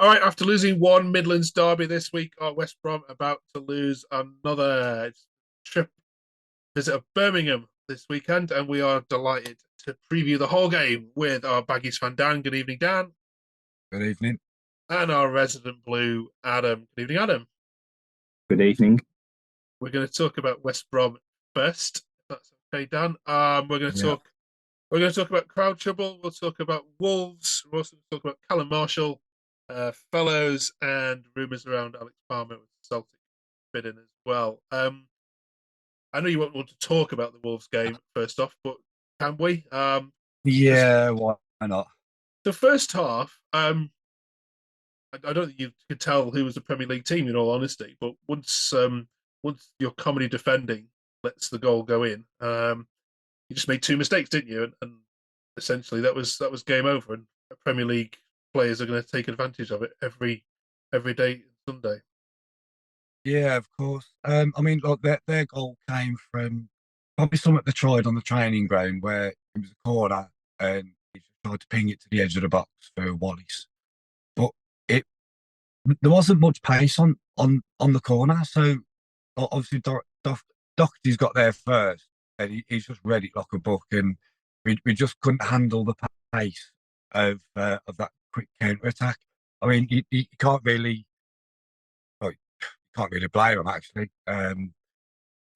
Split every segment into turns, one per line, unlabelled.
All right, after losing one Midlands derby this week, are West Brom about to lose another trip visit of Birmingham this weekend? And we are delighted to preview the whole game with our Baggies fan Dan. Good evening, Dan.
Good evening.
And our resident blue Adam. Good evening, Adam.
Good evening.
We're going to talk about West Brom first. If that's okay, Dan.
Yeah.
We're going to talk about crowd trouble. We'll talk about Wolves. We're also going to talk about Callum Marshall, Fellows, and rumours around Alex Palmer with Celtic bidding as well. I know you won't want to talk about the Wolves game first off, but can we?
Yeah, why not?
The first half, I don't think you could tell who was the Premier League team in all honesty, but once your comedy defending lets the goal go in, you just made two mistakes, didn't you? And essentially that was game over. And Premier League players are going to take advantage of it every day Sunday.
Yeah, of course. I mean, look, their goal came from probably something they tried on the training ground where it was a corner and he just tried to ping it to the edge of the box for Wallace. But it there wasn't much pace on the corner, so obviously Doherty's got there first, and he's just read it like a book, and we just couldn't handle the pace of that quick counter attack. I mean, you can't really, well, you can't really blame him actually.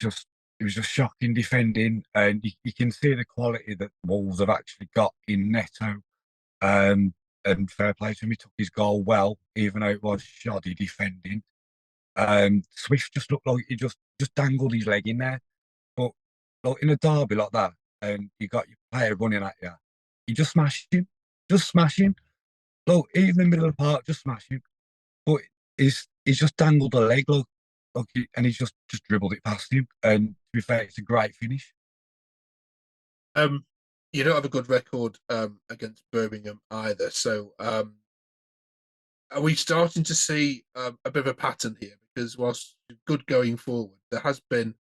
Just it was just shocking defending, and you can see the quality that Wolves have actually got in Neto. And fair play to him, he took his goal well, even though it was shoddy defending. Swift just looked like he just dangled his leg in there. But like in a derby like that, and you got your player running at you, you just smash him. Just smash him. Look, even in the middle of the park, just smash him. But he's just dangled a leg, look, and he's just dribbled it past him. And to be fair, it's a great finish.
Um, you don't have a good record against Birmingham either, so are we starting to see a bit of a pattern here? Because whilst good going forward, there has been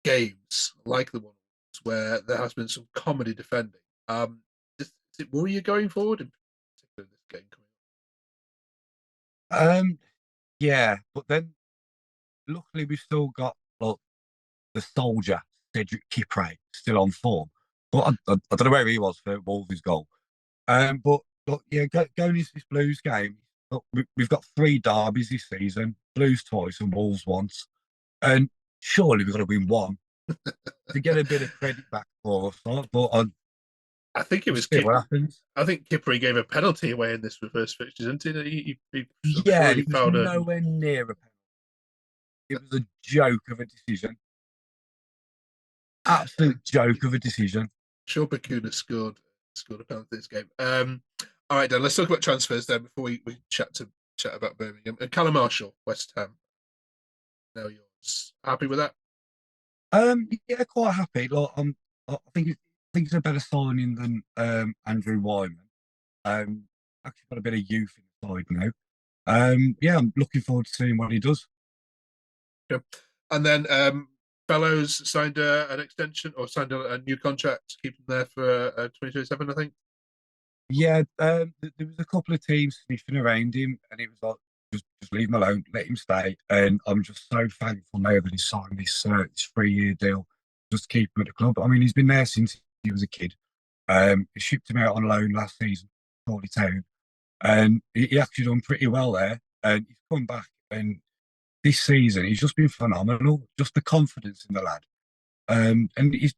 games like the one where there has been some comedy defending. Does it worry you going forward, in particular this game coming
Um, yeah, but then luckily we've still got like the soldier Cedric Kipre still on form. But I don't know where he was for Wolves' goal. But look, yeah, going into this Blues game, look, we've got three derbies this season: Blues twice and Wolves once. And surely we've got to win one to get a bit of credit back for us. But
I think it
we'll
was
see what happens.
I think Kipre gave a penalty away in this reverse fixture, didn't he? I'm
Yeah,
sure
and
he
it was
fouled a.
nowhere near a penalty. It was a joke of a decision. Absolute joke of a decision.
Sure, Bakuna scored a penalty this game. All right, then let's talk about transfers then before we chat about Birmingham and Callum Marshall, West Ham. Now yours. Happy with that?
Yeah, quite happy. Like, I think it's a better signing than Andrew Wyman. Actually got a bit of youth in the side now. Yeah, I'm looking forward to seeing what he does.
Yeah. And then Fellows signed an extension or signed a new contract to keep him there for 2027, I think.
Yeah, there was a couple of teams sniffing around him, and it was like, just leave him alone, let him stay. And I'm just so thankful now that he signed this 3-year deal just to keep him at the club. I mean, he's been there since he was a kid. He shipped him out on loan last season, Crawley Town, and he actually done pretty well there. And he's come back, and this season he's just been phenomenal. Just the confidence in the lad, and he's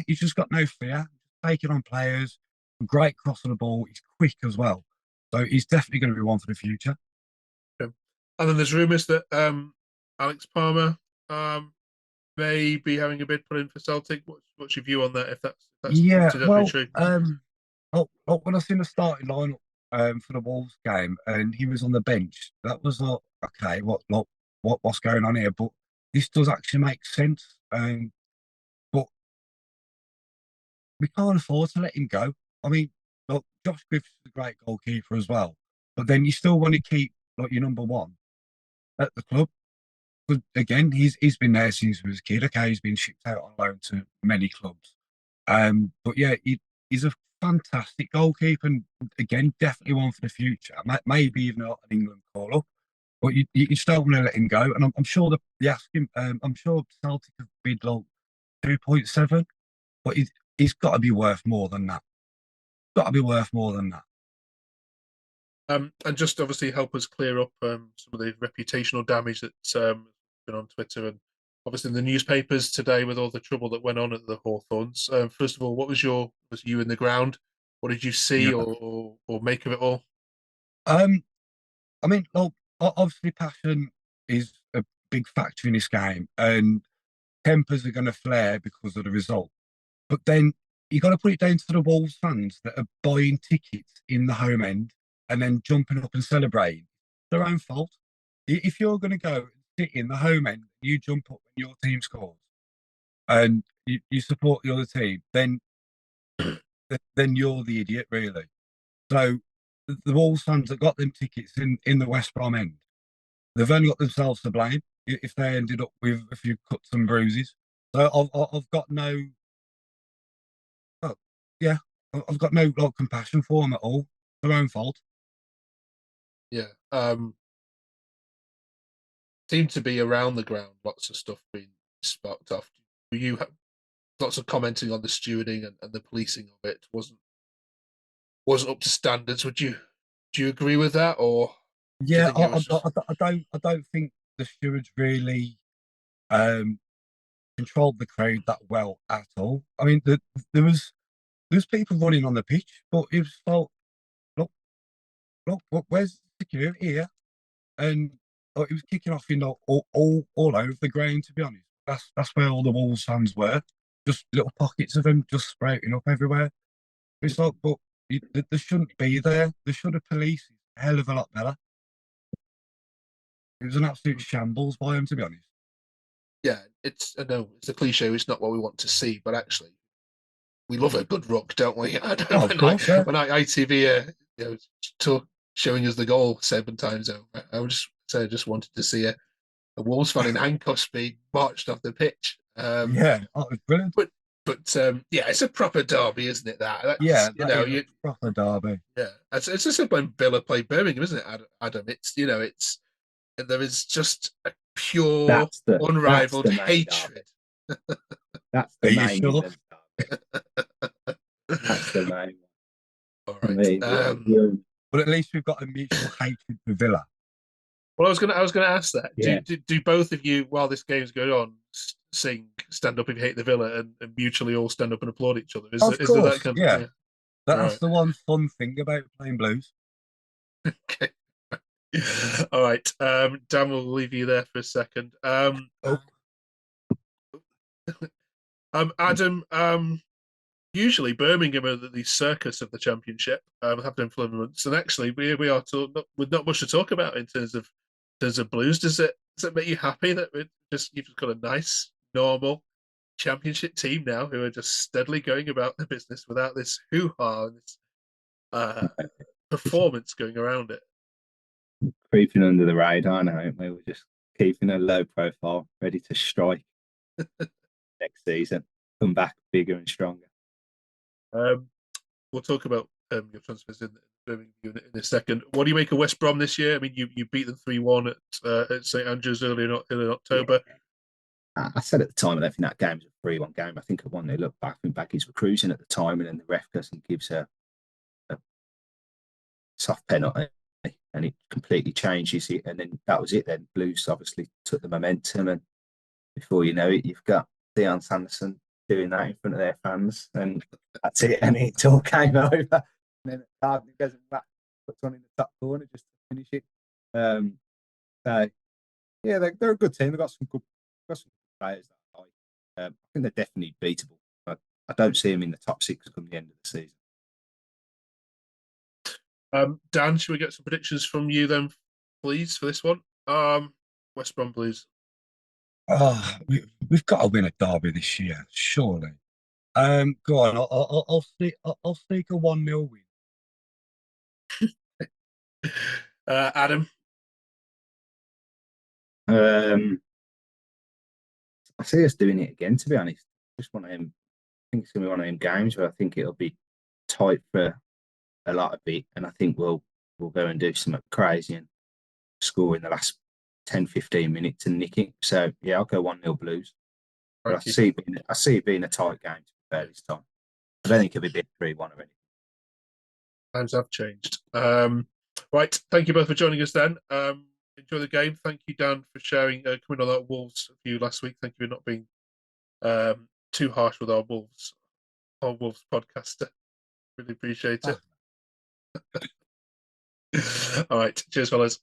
just got no fear, taking on players. Great cross on the ball. He's quick as well, so he's definitely going to be one for the future.
Yeah. And then there's rumours that Alex Palmer may be having a bid put in for Celtic. What's your view on that? If that's
Yeah,
definitely
well,
true.
when I seen the starting lineup for the Wolves game, and he was on the bench, that was like, okay, what's going on here? But this does actually make sense. But we can't afford to let him go. I mean, look, Josh Griffiths is a great goalkeeper as well, but then you still want to keep like your number one at the club. But again, he's been there since he was a kid. Okay, he's been shipped out on loan to many clubs. But yeah, he's a fantastic goalkeeper, and again, definitely one for the future. Maybe even an England call up, but you just don't want to let him go. And I'm sure the asking, I'm sure Celtic have bid like 2.7, but he's got to be worth more than that. Got to be worth more than that.
And just obviously help us clear up some of the reputational damage that's been on Twitter and obviously in the newspapers today with all the trouble that went on at the Hawthorns. First of all, what was you in the ground? What did you see
Yeah.
or make of it all?
I mean, well, obviously, passion is a big factor in this game, and tempers are going to flare because of the result. But then you got to put it down to the Wolves fans that are buying tickets in the home end and then jumping up and celebrating. Their own fault. If you're going to go and sit in the home end, you jump up when your team scores, and you support the other team, then you're the idiot, really. So the Wolves fans that got them tickets in the West Brom end, they've only got themselves to blame if they ended up with a few cuts and bruises. So I've got no, yeah, I've got no like compassion for them at all. Their own fault.
Yeah. Seemed to be around the ground, lots of stuff being sparked off. Were you lots of commenting on the stewarding and the policing of it wasn't up to standards? Do you agree with that, or do you
Yeah,
think it was just
I don't think the stewards really controlled the crowd that well at all. I mean, there was people running on the pitch, but it was like, look, where's security here? And it was kicking off in all over the ground. To be honest, that's where all the Wolves fans were, just little pockets of them just sprouting up everywhere. It's like, but they shouldn't be there. They should have policed a hell of a lot better. It was an absolute shambles by them, to be honest.
yeah, it's I know it's a cliche. It's not what we want to see, but actually, we love a good ruck, don't we? I
Oh,
don't
of course, yeah.
when I ITV talk, showing us the goal 7 times over. I just wanted to see a Wolves fan in handcuffs being marched off the pitch.
Yeah, oh, it was brilliant.
But yeah, it's a proper derby, isn't it?
Yeah,
That's
that is a proper derby.
yeah, it's just like when Villa played Birmingham, isn't it, Adam? It's it's there is just a pure,
That's
unrivaled
the main
hatred.
derby. That's the
Are you
main
sure?
Midlands derby. That's the main
All
one. I
right.
mean, you
But at least we've got a mutual hatred for Villa.
Well, I was gonna ask that.
yeah.
Do both of you, while this game's going on, sing "Stand Up If You Hate the Villa" and mutually all stand up and applaud each other?
Of
Is there that
course,
kind of
yeah.
yeah?
That's
Right.
the one fun thing about playing blues.
Okay. All right. Dan, we'll leave you there for a second.
Oh,
Adam. Usually Birmingham are the circus of the championship. Have been for months, and actually we are with not much to talk about in terms of blues. Does it make you happy that you've just got a nice normal championship team now who are just steadily going about their business without this hoo ha and this performance going around it?
creeping under the radar now, aren't we? We're just keeping a low profile, ready to strike next season, come back bigger and stronger.
We'll talk about your transfers in Birmingham in a second. What do you make of West Brom this year? I mean, you beat them 3-1 at St Andrews early in October.
Yeah. I said at the time, I don't think that game was a 3-1 game. I think at 1 they look back and Baggies were cruising at the time, and then the ref goes and gives a soft penalty, and it completely changes it. And then that was it. Then Blues obviously took the momentum, and before you know it, you've got Dion Sanderson doing that in front of their fans, and that's it. And it all came over. And then Gardner goes and puts one in the top corner just to finish it. So yeah, they're a good team. They've got some good players that I like. I think they're definitely beatable. But I don't see them in the top 6 come the end of the season.
Dan, should we get some predictions from you then, please, for this one? West Brom Blues.
we've got to win a derby this year, surely. Go on. I'll sneak a 1-0 win.
Adam.
I see us doing it again. To be honest, just one of them. I think it's going to be one of them games where I think it'll be tight for a lot of it, and I think we'll go and do something crazy and score in the last 10, 15 minutes and nick it. So yeah, I'll go 1-0 Blues. But I see it being a tight game to be fair this time. I don't think it'll be big 3-1 or anything.
Times have changed. Right, thank you both for joining us then. Enjoy the game. Thank you, Dan, for sharing, coming on that Wolves view last week. Thank you for not being too harsh with our Wolves podcaster. Really appreciate it. All right, cheers, fellas.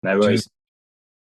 No worries.
Cheers.